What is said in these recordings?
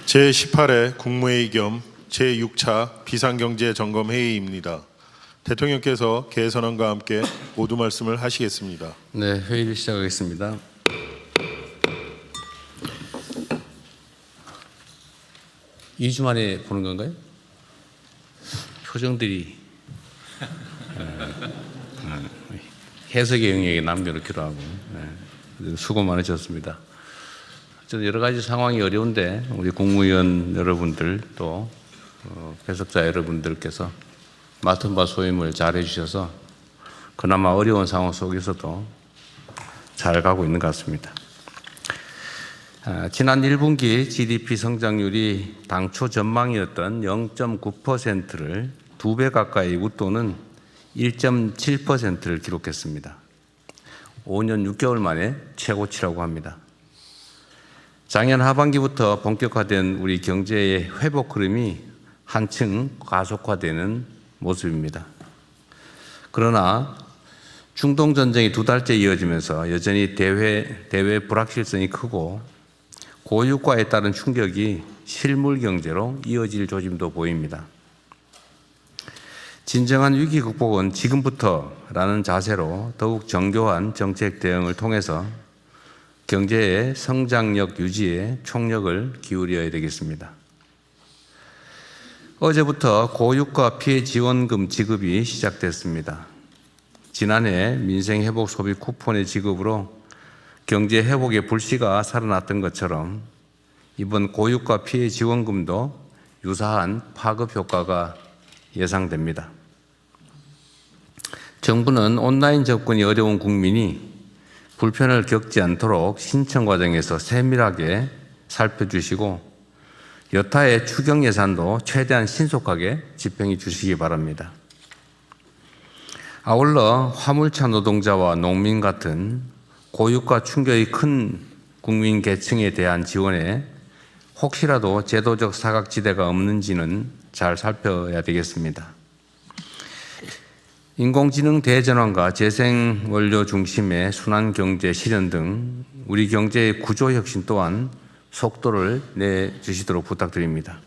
제18회 국무회의 겸 제6차 비상경제점검회의입니다. 대통령께서 개선안과 함께 모두 말씀을 하시겠습니다. 네, 회의를 시작하겠습니다. 이 주 만에 보는 건가요? 표정들이 해석의 영역에 남겨놓기로 하고 수고 많으셨습니다. 저는 여러 가지 상황이 어려운데 우리 국무위원 여러분들 또 배석자 여러분들께서 맡은 바 소임을 잘 해주셔서 그나마 어려운 상황 속에서도 잘 가고 있는 것 같습니다. 지난 1분기 GDP 성장률이 당초 전망이었던 0.9%를 2배 가까이 웃도는 1.7%를 기록했습니다. 5년 6개월 만에 최고치라고 합니다. 작년 하반기부터 본격화된 우리 경제의 회복 흐름이 한층 가속화되는 모습입니다. 그러나 중동 전쟁이 2달째 이어지면서 여전히 대외 불확실성이 크고 고유가에 따른 충격이 실물 경제로 이어질 조짐도 보입니다. 진정한 위기 극복은 지금부터라는 자세로 더욱 정교한 정책 대응을 통해서 경제의 성장력 유지에 총력을 기울여야 되겠습니다. 어제부터 고유가 피해 지원금 지급이 시작됐습니다. 지난해 민생회복 소비 쿠폰의 지급으로 경제 회복의 불씨가 살아났던 것처럼 이번 고유가 피해 지원금도 유사한 파급 효과가 예상됩니다. 정부는 온라인 접근이 어려운 국민이 불편을 겪지 않도록 신청 과정에서 세밀하게 살펴주시고 여타의 추경 예산도 최대한 신속하게 집행해 주시기 바랍니다. 아울러 화물차 노동자와 농민 같은 고유가 충격이 큰 국민 계층에 대한 지원에 혹시라도 제도적 사각지대가 없는지는 잘 살펴야 되겠습니다. 인공지능 대전환과 재생원료 중심의 순환경제 실현 등 우리 경제의 구조 혁신 또한 속도를 내주시도록 부탁드립니다.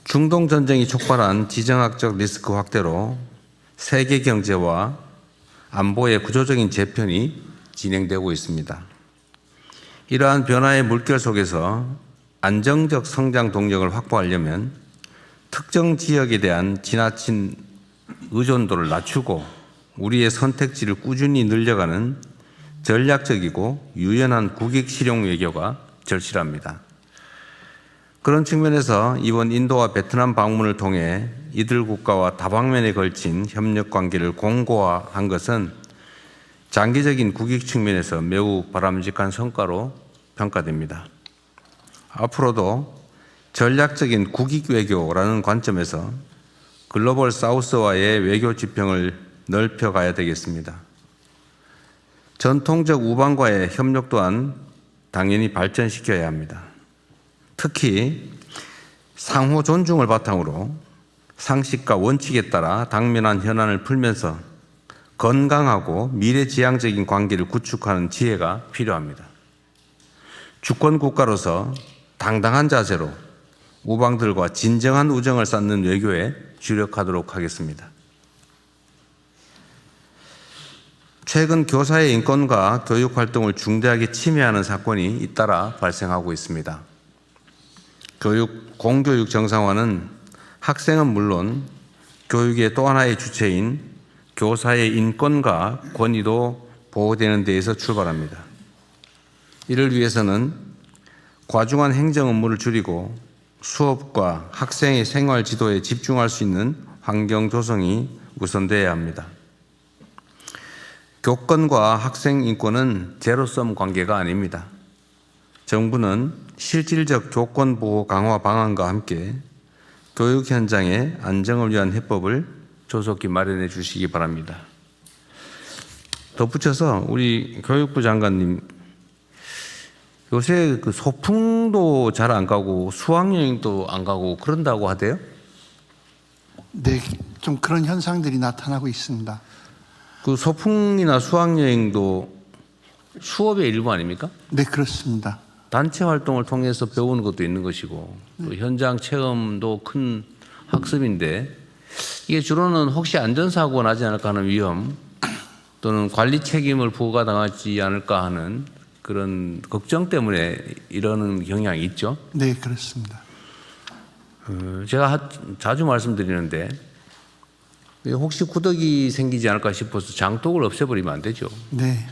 중동 전쟁이 촉발한 지정학적 리스크 확대로 세계 경제와 안보의 구조적인 재편이 진행되고 있습니다. 이러한 변화의 물결 속에서 안정적 성장 동력을 확보하려면 특정 지역에 대한 지나친 의존도를 낮추고 우리의 선택지를 꾸준히 늘려가는 전략적이고 유연한 국익 실용 외교가 절실합니다. 그런 측면에서 이번 인도와 베트남 방문을 통해 이들 국가와 다방면에 걸친 협력 관계를 공고화한 것은 장기적인 국익 측면에서 매우 바람직한 성과로 평가됩니다. 앞으로도 전략적인 국익 외교라는 관점에서 글로벌 사우스와의 외교 지평을 넓혀가야 되겠습니다. 전통적 우방과의 협력 또한 당연히 발전시켜야 합니다. 특히 상호 존중을 바탕으로 상식과 원칙에 따라 당면한 현안을 풀면서 건강하고 미래지향적인 관계를 구축하는 지혜가 필요합니다. 주권 국가로서 당당한 자세로 우방들과 진정한 우정을 쌓는 외교에 주력하도록 하겠습니다. 최근 교사의 인권과 교육 활동을 중대하게 침해하는 사건이 잇따라 발생하고 있습니다. 공교육 정상화는 학생은 물론 교육의 또 하나의 주체인 교사의 인권과 권위도 보호되는 데에서 출발합니다. 이를 위해서는 과중한 행정 업무를 줄이고 수업과 학생의 생활 지도에 집중할 수 있는 환경 조성이 우선되어야 합니다. 교권과 학생 인권은 제로섬 관계가 아닙니다. 정부는 실질적 교권 보호 강화 방안과 함께 교육 현장의 안정을 위한 해법을 조속히 마련해 주시기 바랍니다. 덧붙여서 우리 교육부 장관님, 요새 그 소풍도 잘 안 가고 수학여행도 안 가고 그런다고 하대요? 네, 좀 그런 현상들이 나타나고 있습니다. 그 소풍이나 수학여행도 수업의 일부 아닙니까? 네, 그렇습니다. 단체 활동을 통해서 배우는 것도 있는 것이고 또 현장 체험도 큰 학습인데 이게 주로는 혹시 안전사고가 나지 않을까 하는 위험 또는 관리 책임을 부과당하지 않을까 하는 그런 걱정 때문에 이러는 경향이 있죠. 네, 그렇습니다. 제가 자주 말씀드리는데 혹시 구더기 생기지 않을까 싶어서 장독을 없애버리면 안 되죠. 네.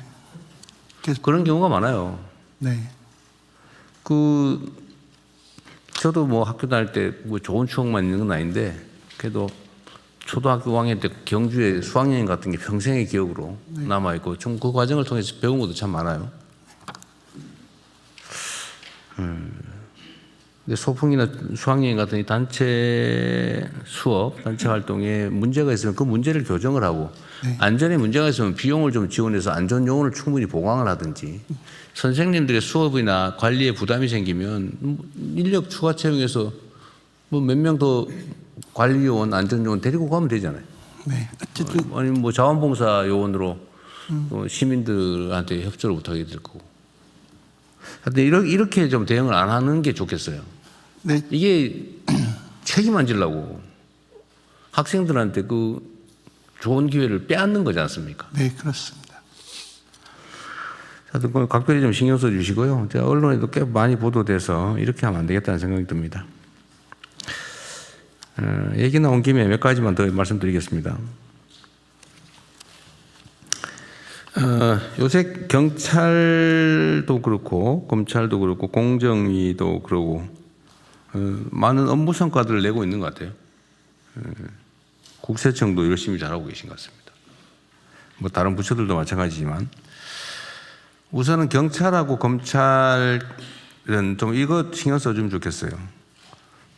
그런 경우가 많아요. 네. 저도 뭐 학교 다닐 때 뭐 좋은 추억만 있는 건 아닌데 그래도 초등학교 5학년 때 경주에 수학여행 같은 게 평생의 기억으로 남아 있고 좀 그 과정을 통해서 배운 것도 참 많아요. 근데 소풍이나 수학여행 같은 이 단체 수업, 단체 활동에 문제가 있으면 그 문제를 교정을 하고 안전에 문제가 있으면 비용을 좀 지원해서 안전 요원을 충분히 보강을 하든지 선생님들의 수업이나 관리에 부담이 생기면 인력 추가 채용해서 뭐 몇 명 더 관리 요원, 안전 요원 데리고 가면 되잖아요. 네. 어쨌든 아니면 뭐 자원봉사 요원으로 시민들한테 협조를 못하게 될 거고. 하여튼 이렇게 좀 대응을 안 하는 게 좋겠어요. 네. 이게 책임 안 지려고 학생들한테 그 좋은 기회를 빼앗는 거지 않습니까? 네, 그렇습니다. 하여튼 각별히 좀 신경 써 주시고요. 제가 언론에도 꽤 많이 보도돼서 이렇게 하면 안 되겠다는 생각이 듭니다. 얘기 나온 김에 몇 가지만 더 말씀드리겠습니다. 요새 경찰도 그렇고 검찰도 그렇고 공정위도 그러고 많은 업무 성과들을 내고 있는 것 같아요. 국세청도 열심히 잘하고 계신 것 같습니다. 뭐 다른 부처들도 마찬가지지만 우선은 경찰하고 검찰은 좀 이거 신경 써주면 좋겠어요.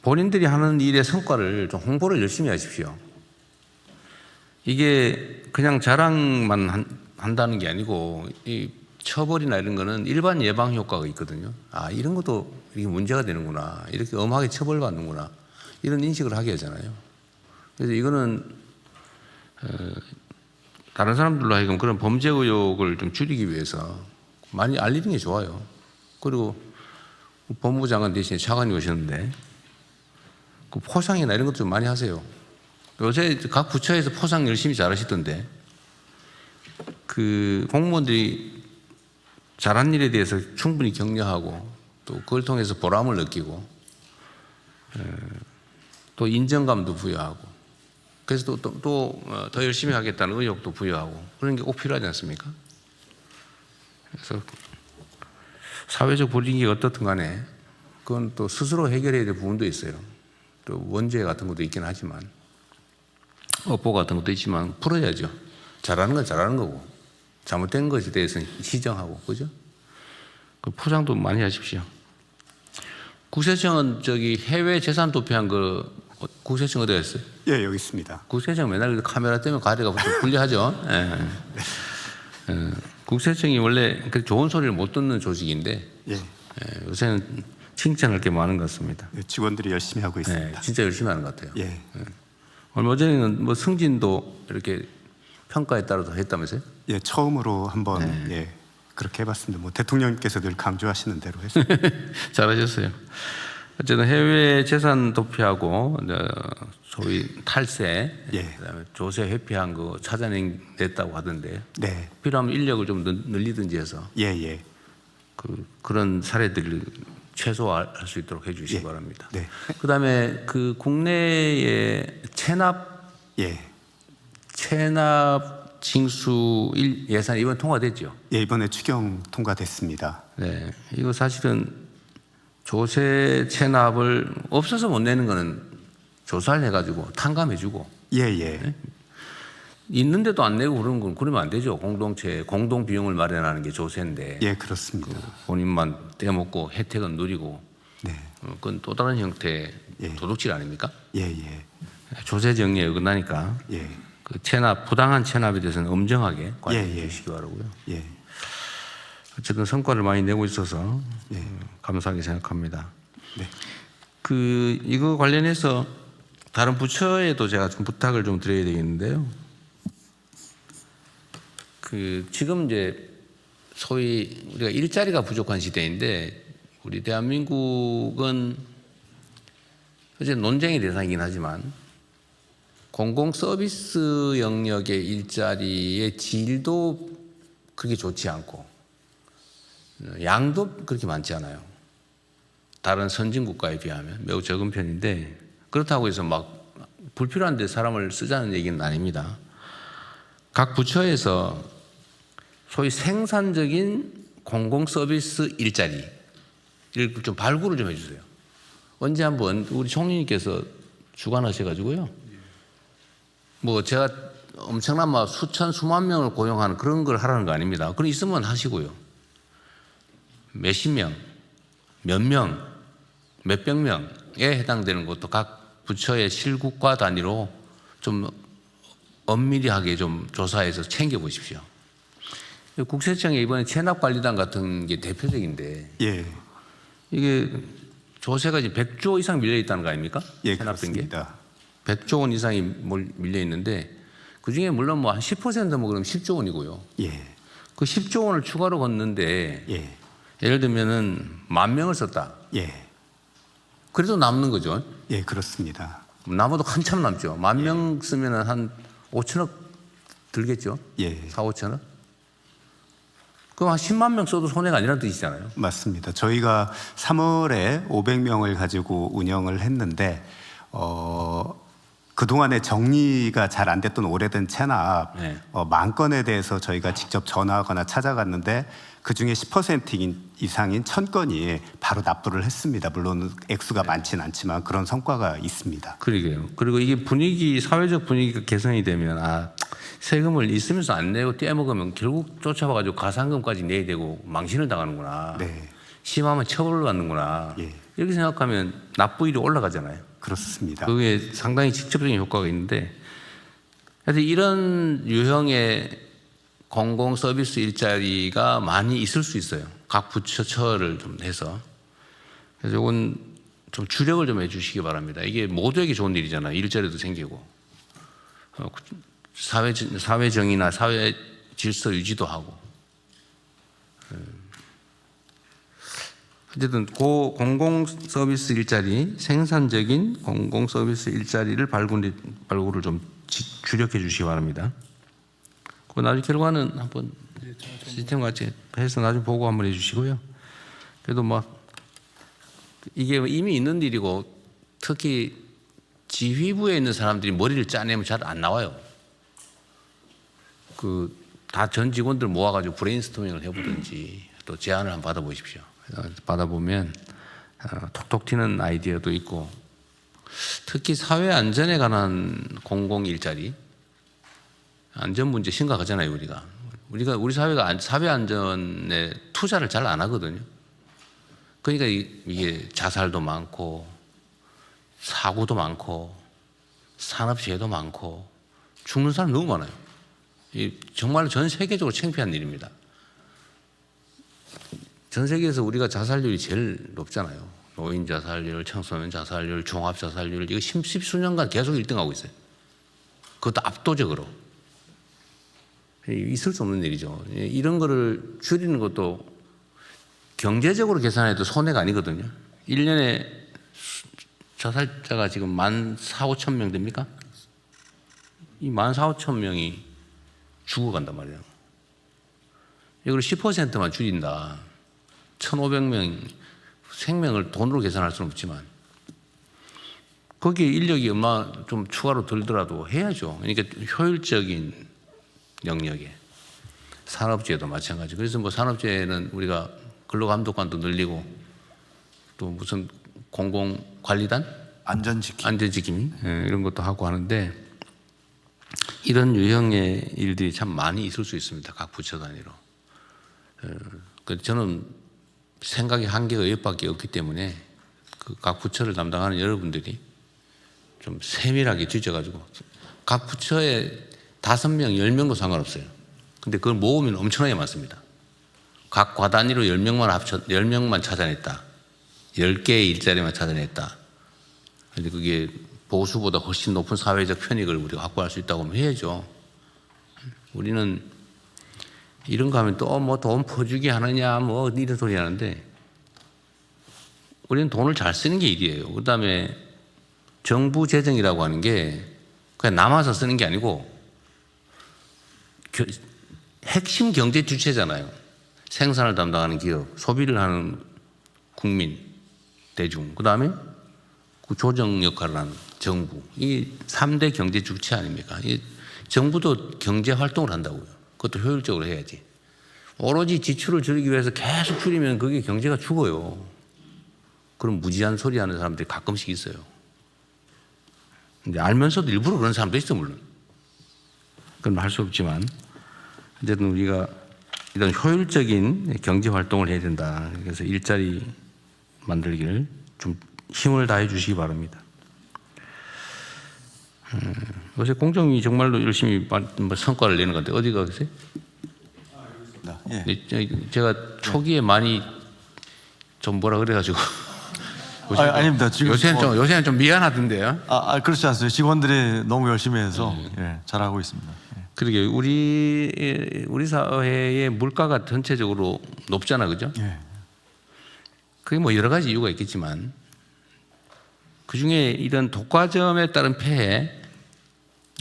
본인들이 하는 일의 성과를 좀 홍보를 열심히 하십시오. 이게 그냥 자랑만 한다는 게 아니고 이 처벌이나 이런 거는 일반 예방 효과가 있거든요. 아, 이런 것도 이게 문제가 되는구나. 이렇게 엄하게 처벌받는구나. 이런 인식을 하게 하잖아요. 그래서 이거는 다른 사람들로 하여금 그런 범죄 의혹을 좀 줄이기 위해서 많이 알리는 게 좋아요. 그리고 법무부 장관 대신에 차관이 오셨는데 그 포상이나 이런 것도 좀 많이 하세요. 요새 각 부처에서 포상 열심히 잘하시던데 그 공무원들이 잘한 일에 대해서 충분히 격려하고 또 그걸 통해서 보람을 느끼고 또 인정감도 부여하고 그래서 또 더 열심히 하겠다는 의욕도 부여하고 그런 게 꼭 필요하지 않습니까? 그래서 사회적 분위기가 어떻든 간에 그건 또 스스로 해결해야 될 부분도 있어요. 또 원죄 같은 것도 있긴 하지만 업보 같은 것도 있지만 풀어야죠. 잘하는 건 잘하는 거고 잘못된 것에 대해서는 시정하고 그죠? 그 포장도 많이 하십시오. 국세청은 저기 해외 재산 도피한 거 국세청 어디 갔어요? 예, 여기 있습니다. 국세청 맨날 카메라 때문에 가리가 좀 불리하죠. 예. 국세청이 원래 그 좋은 소리를 못 듣는 조직인데 요새는 칭찬할 게 많은 것 같습니다. 예, 직원들이 열심히 하고 있습니다. 진짜 열심히 하는 것 같아요. 예. 얼마 전에는 뭐 승진도 이렇게 평가에 따라서 했다면서요? 예, 처음으로 한번 예, 그렇게 해봤습니다. 뭐 대통령님께서 늘 강조하시는 대로 했습니다. 잘하셨어요. 어쨌든 해외 재산 도피하고 소위 탈세, 그다음에 조세 회피한 거 찾아냈다고 하던데 네. 필요하면 인력을 좀 늘리든지 해서 예. 그런 사례들을 최소화할 수 있도록 해주시기 바랍니다. 네. 그다음에 그 국내의 체납 징수 예산 이번 통과됐죠? 예, 이번에 추경 통과됐습니다. 네, 이거 사실은 조세 체납을 없어서 못 내는 거는 조사를 해가지고 탕감해주고 예. 있는데도 안 내고 그런 건 그러면 안 되죠. 공동체 공동 비용을 마련하는 게 조세인데 예, 그렇습니다. 본인만 떼먹고 혜택은 누리고 네. 그건 또 다른 형태의 도둑질 아닙니까? 예. 조세 정리에 어긋나니까 예. 그 체납 부당한 체납에 대해서는 엄정하게 관리해 주시기 바라고요. 예. 어쨌든 성과를 많이 내고 있어서 감사하게 생각합니다. 네. 이거 관련해서 다른 부처에도 제가 좀 부탁을 좀 드려야 되겠는데요. 지금 이제 소위 우리가 일자리가 부족한 시대인데 우리 대한민국은 어제 논쟁의 대상이긴 하지만 공공 서비스 영역의 일자리의 질도 그렇게 좋지 않고 양도 그렇게 많지 않아요. 다른 선진 국가에 비하면 매우 적은 편인데 그렇다고 해서 막 불필요한 데 사람을 쓰자는 얘기는 아닙니다. 각 부처에서 소위 생산적인 공공 서비스 일자리를 좀 발굴을 좀 해주세요. 언제 한번 우리 총리님께서 주관하셔가지고요. 뭐 제가 엄청난 막 수천 수만 명을 고용하는 그런 걸 하라는 거 아닙니다. 그럼 있으면 하시고요. 몇십 명, 몇 명, 몇백 명에 해당되는 것도 각 부처의 실국과 단위로 좀 엄밀하게 좀 조사해서 챙겨보십시오. 국세청에 이번에 체납관리단 같은 게 대표적인데 예, 이게 조세가 이제 100조 이상 밀려 있다는 거 아닙니까? 예, 체납된 게. 그렇습니다. 100조 원 이상이 밀려 있는데 그중에 물론 뭐 한 10%뭐 그럼 10조 원이고요. 예, 그 10조 원을 추가로 걷는데 예, 예를 들면은 10,000명을 썼다. 예, 그래도 남는 거죠. 예, 그렇습니다. 남아도 한참 남죠. 10,000명 쓰면은 한 5천억 들겠죠. 예, 4, 5천억. 그럼 한 10만 명 써도 손해가 아니라는 뜻이잖아요. 맞습니다. 저희가 3월에 500명을 가지고 운영을 했는데 그동안에 정리가 잘 안 됐던 오래된 체납 네. 10,000건에 대해서 저희가 직접 전화하거나 찾아갔는데 그중에 10% 이상인 1,000건이 바로 납부를 했습니다. 물론 액수가 많지는 않지만 그런 성과가 있습니다. 그러게요. 그리고 이게 분위기, 사회적 분위기가 개선이 되면 세금을 있으면서 안 내고 떼먹으면 결국 쫓아와가지고 가산금까지 내야 되고 망신을 당하는구나. 네, 심하면 처벌을 받는구나. 예. 이렇게 생각하면 납부율이 올라가잖아요. 그렇습니다. 그게 상당히 직접적인 효과가 있는데 하여튼 이런 유형의 공공 서비스 일자리가 많이 있을 수 있어요. 각 부처를 좀 해서. 그래서 이건 좀 주력을 좀 해주시기 바랍니다. 이게 모두에게 좋은 일이잖아요. 일자리도 생기고 사회 정의나 사회 질서 유지도 하고. 어쨌든 그 공공 서비스 일자리, 생산적인 공공 서비스 일자리를 발굴을 좀 주력해 주시기 바랍니다. 그 나중에 결과는 한번 시스템 같이 해서 나중에 보고 한번 해주시고요. 그래도 막 이게 이미 있는 일이고 특히 지휘부에 있는 사람들이 머리를 짜내면 잘 안 나와요. 그 다 전 직원들 모아가지고 브레인스토밍을 해보든지 또 제안을 한번 받아보십시오. 받아보면 톡톡 튀는 아이디어도 있고 특히 사회 안전에 관한 공공 일자리 안전 문제 심각하잖아요. 우리 사회가 사회 안전에 투자를 잘 안 하거든요. 그러니까 이게 자살도 많고 사고도 많고 산업재해도 많고 죽는 사람 너무 많아요. 정말 전 세계적으로 창피한 일입니다. 전 세계에서 우리가 자살률이 제일 높잖아요. 노인 자살률, 청소년 자살률, 종합 자살률 이거 십수년간 계속 1등하고 있어요. 그것도 압도적으로. 있을 수 없는 일이죠. 이런 거를 줄이는 것도 경제적으로 계산해도 손해가 아니거든요. 1년에 자살자가 지금 14,500명 됩니까? 이 14,500명이 죽어간단 말이에요. 이걸 10%만 줄인다. 1,500명 생명을 돈으로 계산할 수는 없지만 거기에 인력이 얼마 좀 추가로 들더라도 해야죠. 그러니까 효율적인 영역에 산업재해도 마찬가지. 그래서 뭐 산업재해는 우리가 근로감독관도 늘리고 또 무슨 공공관리단 안전지킴이 이런 것도 하고 하는데 이런 유형의 일들이 참 많이 있을 수 있습니다. 각 부처 단위로. 저는 생각의 한계가 여기밖에 없기 때문에 그 각 부처를 담당하는 여러분들이 좀 세밀하게 뒤져가지고 각 부처에 5명, 10명도 상관없어요. 근데 그걸 모으면 엄청나게 많습니다. 각 과 단위로 10명만 찾아냈다. 10개의 일자리만 찾아냈다. 근데 그게 보수보다 훨씬 높은 사회적 편익을 우리가 확보할 수 있다고 하면 해야죠. 우리는 이런 거 하면 또 뭐 돈 퍼주기 하느냐 뭐 이런 소리 하는데 우리는 돈을 잘 쓰는 게 일이에요. 그다음에 정부 재정이라고 하는 게 그냥 남아서 쓰는 게 아니고 핵심 경제 주체잖아요. 생산을 담당하는 기업, 소비를 하는 국민, 대중, 그다음에 그 조정 역할을 하는 정부. 이 3대 경제 주체 아닙니까? 이 정부도 경제 활동을 한다고요. 그것도 효율적으로 해야지. 오로지 지출을 줄이기 위해서 계속 줄이면 그게 경제가 죽어요. 그런 무지한 소리 하는 사람들이 가끔씩 있어요. 근데 알면서도 일부러 그런 사람도 있어, 물론. 그건 할 수 없지만 어쨌든 우리가 이런 효율적인 경제 활동을 해야 된다. 그래서 일자리 만들기를 좀 힘을 다해 주시기 바랍니다. 요새 공정위 정말로 열심히 성과를 내는 건데 어디가 계세요? 예. 제가 초기에 많이 좀 뭐라 그래가지고 아닙니다. 지금 요새는 좀 미안하던데요. 그렇지 않습니다. 직원들이 너무 열심히 해서 예, 잘하고 있습니다. 예. 그러게 우리 사회의 물가가 전체적으로 높잖아, 그죠? 예. 그게 뭐 여러 가지 이유가 있겠지만 그 중에 이런 독과점에 따른 폐해,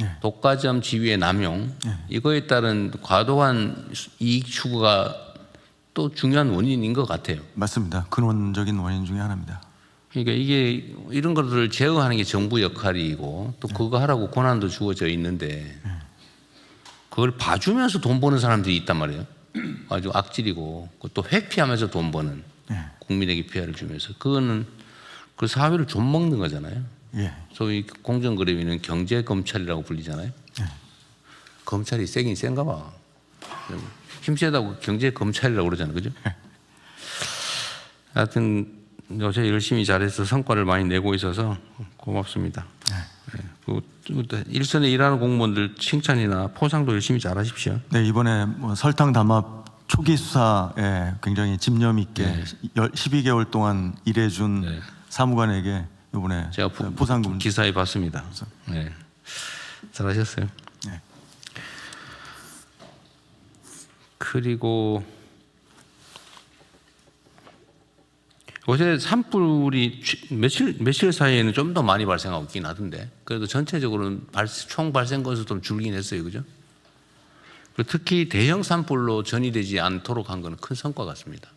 예. 독과점 지위의 남용, 예. 이거에 따른 과도한 이익 추구가 또 중요한 원인인 것 같아요. 맞습니다. 근원적인 원인 중에 하나입니다. 그러니까 이게 이런 것들을 제어하는 게 정부 역할이고 또 그거 하라고 권한도 주어져 있는데 그걸 봐주면서 돈 버는 사람들이 있단 말이에요. 아주 악질이고 또 회피하면서 돈 버는 국민에게 피해를 주면서 그거는 그 사회를 좀 먹는 거잖아요. 예. 소위 공정거래위는 경제검찰이라고 불리잖아요. 검찰이 세긴 센가 봐. 힘세다고 경제검찰이라고 그러잖아요. 그죠? 하여튼 요새 열심히 잘해서 성과를 많이 내고 있어서 고맙습니다. 일선에 일하는 공무원들 칭찬이나 포상도 열심히 잘하십시오. 네, 이번에 뭐 설탕 담합 초기 수사에 굉장히 집념 있게 12개월 동안 일해준 사무관에게 이번에 제가 포상금 기사에 봤습니다. 네. 잘하셨어요. 네. 그리고 요새 산불이 며칠 사이에는 좀 더 많이 발생하고 있긴 하던데 그래도 전체적으로는 총 발생 건수 좀 줄긴 했어요. 그죠? 그리고 특히 대형 산불로 전이되지 않도록 한 것은 큰 성과 같습니다.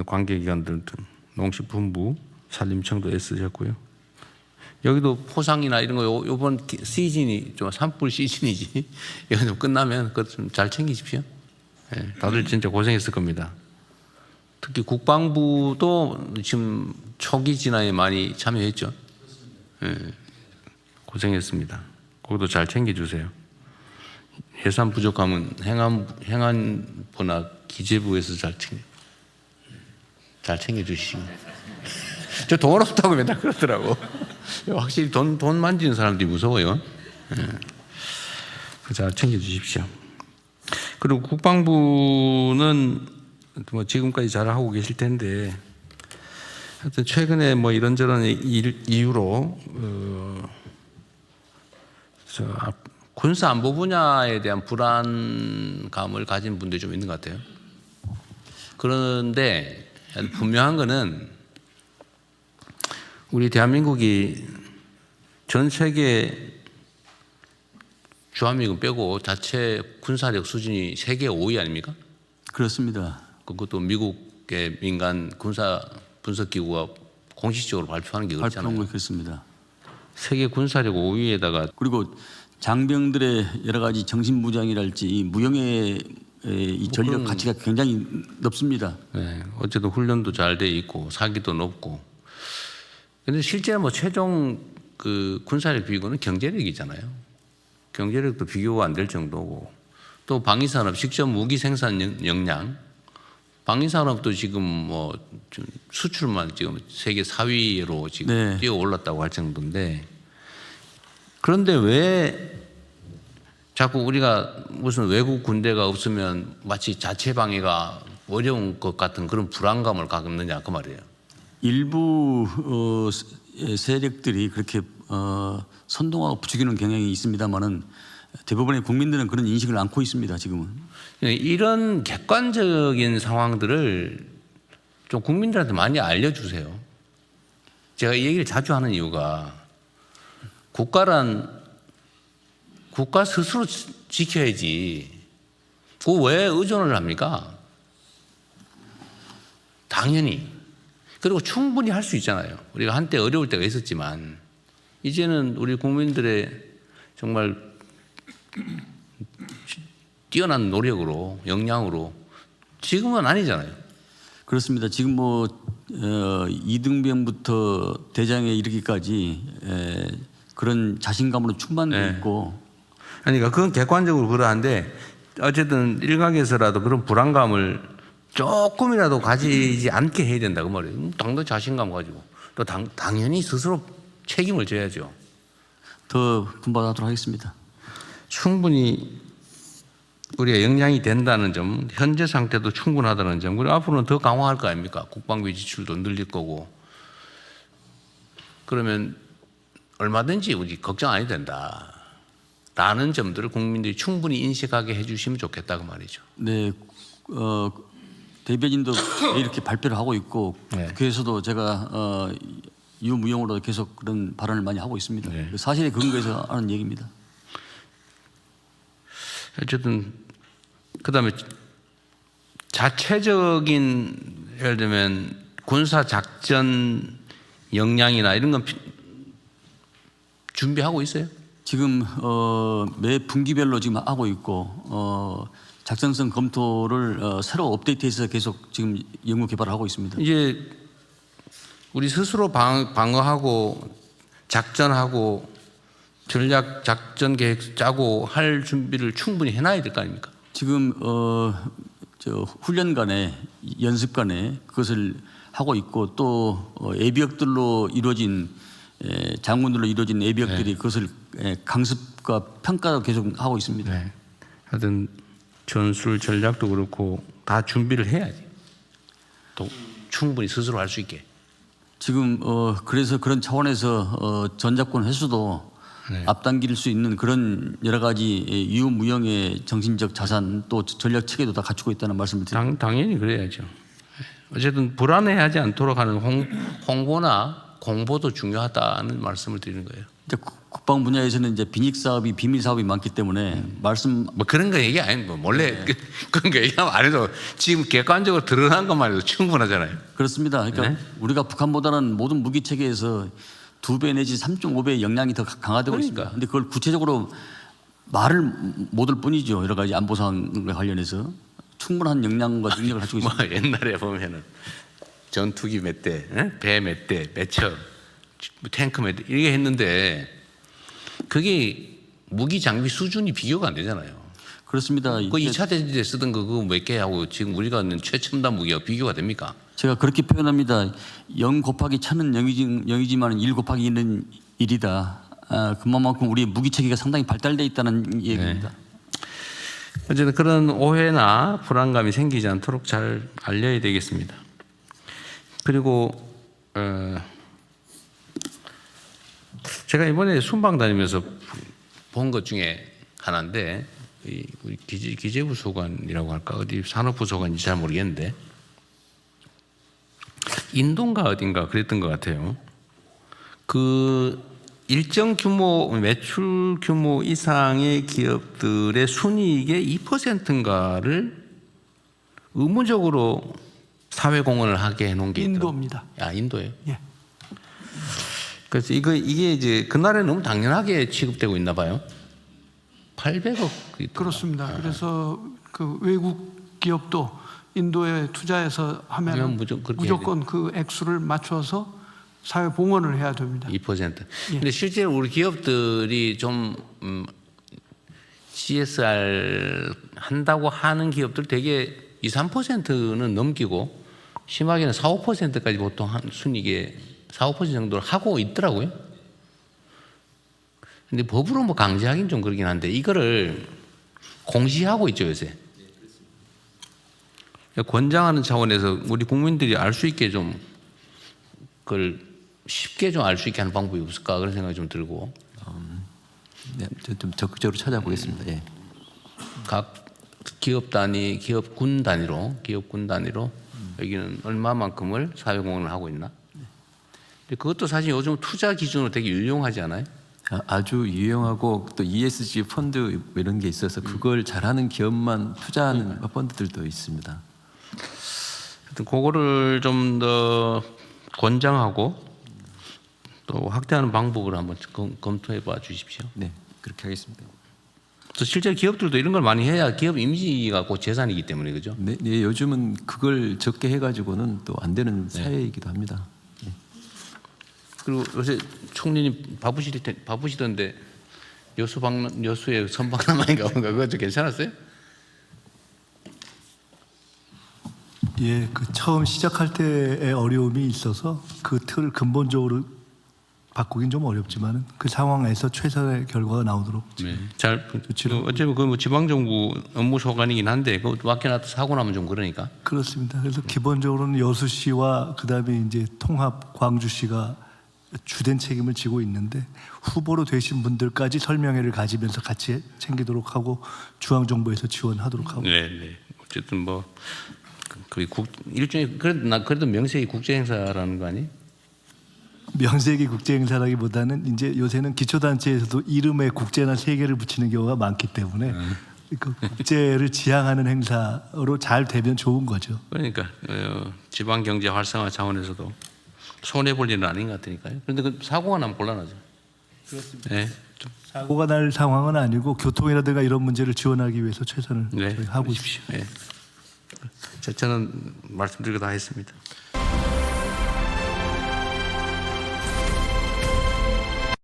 관계기관들, 농식품부, 산림청도 애쓰셨고요. 여기도 포상이나 이런 거 이번 시즌이 좀 산불 시즌이지 이거 좀 끝나면 그것 좀 잘 챙기십시오. 네, 다들 진짜 고생했을 겁니다. 특히 국방부도 지금 초기 진화에 많이 참여했죠. 네, 고생했습니다. 거기도 잘 챙겨주세요. 예산 부족하면 행안부나 기재부에서 잘 챙겨주시고. 저 돈 없다고 맨날 그러더라고. 확실히 돈 만지는 사람들이 무서워요. 네. 잘 챙겨주십시오. 그리고 국방부는 뭐 지금까지 잘 하고 계실 텐데 하여튼 최근에 뭐 이런저런 이유로 군사 안보 분야에 대한 불안감을 가진 분들이 좀 있는 것 같아요. 그런데 분명한 거는 우리 대한민국이 전 세계 주한미군 빼고 자체 군사력 수준이 세계 5위 아닙니까? 그렇습니다. 그것도 미국의 민간 군사 분석기구가 공식적으로 발표하는 게 발표한 그렇잖아요. 거 그렇습니다. 세계 군사력 5위에다가 그리고 장병들의 여러 가지 정신무장이랄지 무용의 이 전력 그런- 가치가 굉장히 높습니다. 네, 어쨌든 훈련도 잘 돼 있고 사기도 높고. 근데 실제 뭐 최종 그 군사력 비교는 경제력이잖아요. 경제력도 비교가 안 될 정도고 또 방위산업 직접 무기 생산 역량 방위산업도 지금 뭐 좀 수출만 지금 세계 4위로 지금 네. 뛰어 올랐다고 할 정도인데 그런데 왜 자꾸 우리가 무슨 외국 군대가 없으면 마치 자체 방위가 어려운 것 같은 그런 불안감을 갖느냐 그 말이에요. 일부 세력들이 그렇게 선동하고 부추기는 경향이 있습니다만은 대부분의 국민들은 그런 인식을 안고 있습니다. 지금은. 이런 객관적인 상황들을 좀 국민들한테 많이 알려주세요. 제가 이 얘기를 자주 하는 이유가 국가란 국가 스스로 지켜야지. 그 왜 의존을 합니까? 당연히. 그리고 충분히 할 수 있잖아요. 우리가 한때 어려울 때가 있었지만 이제는 우리 국민들의 정말 뛰어난 노력으로 역량으로 지금은 아니잖아요. 그렇습니다. 지금 뭐 이등병부터 대장에 이르기까지 그런 자신감으로 충만돼 있고 그러니까 그건 객관적으로 그러한데 어쨌든 일각에서라도 그런 불안감을 조금이라도 가지지 않게 해야 된다 그 말이에요. 당도 자신감 가지고 또 당연히 스스로 책임을 져야죠. 더 분발하도록 하겠습니다. 충분히 우리가 역량이 된다는 점, 현재 상태도 충분하다는 점, 그리고 앞으로는 더 강화할 거 아닙니까? 국방비 지출도 늘릴 거고. 그러면 얼마든지 우리 걱정 안 해도 된다. 라는 점들을 국민들이 충분히 인식하게 해주시면 좋겠다고 말이죠. 네, 대변인도 이렇게 발표를 하고 있고 네. 국회에서도 제가 유무용으로 계속 그런 발언을 많이 하고 있습니다. 네. 사실에 근거해서 하는 얘기입니다. 어쨌든 그다음에 자체적인 예를 들면 군사 작전 역량이나 이런 건 준비하고 있어요? 지금 매 분기별로 지금 하고 있고 작전성 검토를 새로 업데이트해서 계속 지금 연구 개발을 하고 있습니다. 이제 우리 스스로 방어하고 작전하고 전략 작전 계획 짜고 할 준비를 충분히 해놔야 될 거 아닙니까? 지금 저 훈련간에 연습간에 그것을 하고 있고 또 예비역들로 이루어진 장군들로 이루어진 예비역들이 그것을 강습과 평가도 계속 하고 있습니다. 네. 하여튼 전술 전략도 그렇고 다 준비를 해야지. 또 충분히 스스로 할 수 있게. 지금 그래서 그런 차원에서 전작권 회수도 앞당길 수 있는 그런 여러 가지 유무형의 정신적 자산 또 전략 체계도 다 갖추고 있다는 말씀을 드립니다. 당연히 그래야죠. 어쨌든 불안해하지 않도록 하는 홍보나 공보도 중요하다는 말씀을 드리는 거예요. 이제 국방 분야에서는 이제 비닉 사업이 비밀 사업이 많기 때문에 말씀 뭐 그런 거 얘기 아니고 몰래 그런 거 얘기하면 안 해도 지금 객관적으로 드러난 것만 해도 충분하잖아요. 그렇습니다. 그러니까 우리가 북한보다는 모든 무기 체계에서 2배 내지 3.5배의 역량이 더 강화되고 있습니다. 그런데 그걸 구체적으로 말을 못 할 뿐이죠. 여러 가지 안보 사항과 관련해서 충분한 역량과 능력을 가지고 있습니다. 뭐 옛날에 보면은 전투기 몇 대, 배 몇 대, 몇 척, 탱크 몇 대 이렇게 했는데 그게 무기 장비 수준이 비교가 안 되잖아요. 그렇습니다. 그 2차 대전 때 쓰던 그거 몇 개하고 지금 우리가 하는 최첨단 무기가 비교가 됩니까? 제가 그렇게 표현합니다. 0 곱하기 1000은 0이지만 1 곱하기 1은 1이다. 그만큼 우리의 무기 체계가 상당히 발달되어 있다는 얘기입니다. 어쨌든 그런 오해나 불안감이 생기지 않도록 잘 알려야 되겠습니다. 그리고 제가 이번에 순방 다니면서 본 것 중에 하나인데 우리 기재부 소관이라고 할까 어디 산업부 소관인지 잘 모르겠는데 인도인가 어딘가 그랬던 것 같아요. 그 일정 규모 매출 규모 이상의 기업들의 순이익의 2%인가를 의무적으로 사회 공헌을 하게 해놓은 게 있더라고요. 인도입니다. 아, 인도예요? 예. 그래서 이게 이제 그날에 너무 당연하게 취급되고 있나 봐요. 800억. 그렇습니다. 그래서 그 외국 기업도 인도에 투자해서 하면 무조건 그 액수를 맞춰서 사회 봉헌을 해야 됩니다. 2%. 근데 실제로 우리 기업들이 좀 CSR 한다고 하는 기업들 되게 2, 3%는 넘기고 심하게는 4, 5%까지 보통 한 순이익의 4, 5% 정도를 하고 있더라고요. 근데 법으로 뭐 강제하긴 좀 그러긴 한데 이거를 공시하고 있죠, 요새. 권장하는 차원에서 우리 국민들이 알 수 있게 좀 그걸 쉽게 좀 알 수 있게 하는 방법이 없을까 그런 생각이 좀 들고. 네, 좀 적극적으로 찾아보겠습니다. 예. 각 기업 단위, 기업군 단위로 여기는 얼마만큼을 사회공헌을 하고 있나? 근데 그것도 사실 요즘 투자 기준으로 되게 유용하지 않아요? 아주 유용하고 또 ESG 펀드 이런 게 있어서 그걸 잘하는 기업만 투자하는 펀드들도 있습니다. 하여튼 그거를 좀 더 권장하고 또 확대하는 방법을 한번 검토해 봐 주십시오. 네, 그렇게 하겠습니다. 또 실제 기업들도 이런 걸 많이 해야 기업 이미지가 곧 재산이기 때문에 그죠? 네, 네, 요즘은 그걸 적게 해가지고는 또 안 되는 사회이기도 합니다. 네. 그리고 요새 총리님 바쁘시던데 여수의 선박람회인가 뭔가 그거 좀 괜찮았어요? 예, 그 처음 시작할 때의 어려움이 있어서 그 틀을 근본적으로 바꾸긴 좀 어렵지만 그 상황에서 최선의 결과가 나오도록 잘 어차피 그 뭐 지방정부 업무 소관이긴 한데 그 맡겨놔도 사고 나면 좀 그러니까. 그렇습니다. 그래서 기본적으로는 여수시와 그다음에 이제 통합 광주시가 주된 책임을 지고 있는데 후보로 되신 분들까지 설명회를 가지면서 같이 챙기도록 하고 중앙정부에서 지원하도록 하고. 네. 어쨌든 뭐 그 일종의 그래도 명색이 국제 행사라는 거 아니? 명색이 국제 행사라기보다는 이제 요새는 기초단체에서도 이름에 국제나 세계를 붙이는 경우가 많기 때문에 그 국제를 지향하는 행사로 잘 되면 좋은 거죠. 그러니까 지방 경제 활성화 차원에서도 손해 볼 일은 아닌 것 같으니까요. 그런데 그 사고가 나면 곤란하죠. 그렇습니다. 네. 사고가 날 상황은 아니고 교통이라든가 이런 문제를 지원하기 위해서 최선을 네. 저희 하고 있습니다. 네. 저는 말씀드리고 다 했습니다.